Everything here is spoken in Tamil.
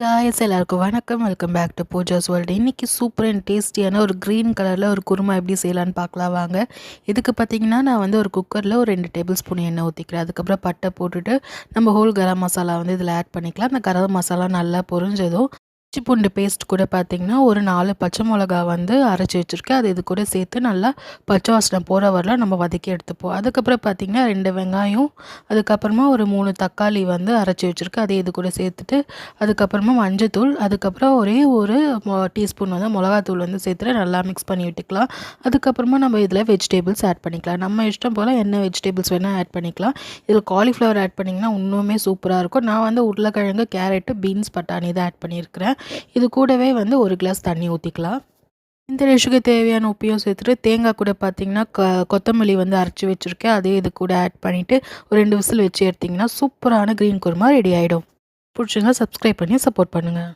காய்ஸ் எல்லாருக்கும் வணக்கம். Welcome back to Pooja's world. இன்றைக்கி சூப்பர் அண்ட் டேஸ்டியான ஒரு க்ரீன் கலரில் ஒரு குருமா எப்படி செய்யலான்னு பார்க்கலாம் வாங்க. இதுக்கு பார்த்தீங்கன்னா நான் வந்து ஒரு குக்கரில் ஒரு 2 டேபிள் ஸ்பூன் எண்ணெய் ஊற்றிக்கிறேன். அதுக்கப்புறம் பட்டை போட்டுட்டு நம்ம ஹோல் கரம் மசாலா வந்து இதில் ஆட் பண்ணிக்கலாம். அந்த கரம் மசாலா நல்லா பொரிஞ்சதும் இஞ்சி பூண்டு பேஸ்ட் கூட பார்த்திங்கன்னா ஒரு 4 பச்சை மிளகா வந்து அரைச்சி வச்சுருக்கேன். அது இது கூட சேர்த்து நல்லா பச்சை வாசனை போகிற வரலாம் நம்ம வதக்கி எடுத்துப்போம். அதுக்கப்புறம் பார்த்திங்கன்னா 2 வெங்காயம், அதுக்கப்புறமா ஒரு 3 தக்காளி வந்து அரைச்சி வச்சுருக்கேன். அதை இது கூட சேர்த்துட்டு அதுக்கப்புறமா மஞ்சத்தூள், அதுக்கப்புறம் ஒரே ஒரு டீஸ்பூன் வந்து மிளகாத்தூள் வந்து சேர்த்துட்டு நல்லா மிக்ஸ் பண்ணி விட்டுக்கலாம். அதுக்கப்புறமா நம்ம இதில் வெஜிடபிள்ஸ் ஆட் பண்ணிக்கலாம். நம்ம இஷ்டம் போல் என்ன வெஜிடபிள்ஸ் வேணால் ஆட் பண்ணிக்கலாம். இதில் காலிஃப்ளவர் ஆட் பண்ணிங்கன்னா இன்னுமே சூப்பராக இருக்கும். நான் வந்து உருளைக்கிழங்கு, கேரட்டு, பீன்ஸ், பட்டாணி தான் ஆட் பண்ணியிருக்கிறேன். இது கூடவே வந்து 1 கிளாஸ் தண்ணி ஊற்றிக்கலாம். இந்த டிஷ்ஷுக்கு தேவையான உப்பையும் சேர்த்துட்டு தேங்காய் கூட பார்த்திங்கன்னா கொத்தமல்லி வந்து அரைச்சி வச்சுருக்கேன். அதே இது கூட ஆட் பண்ணிவிட்டு ஒரு 2 விசில் வச்சு எடுத்திங்கன்னா சூப்பரான க்ரீன் குருமா ரெடி ஆகிடும். பிடிச்சிருந்தா சப்ஸ்கிரைப் பண்ணி சப்போர்ட் பண்ணுங்கள்.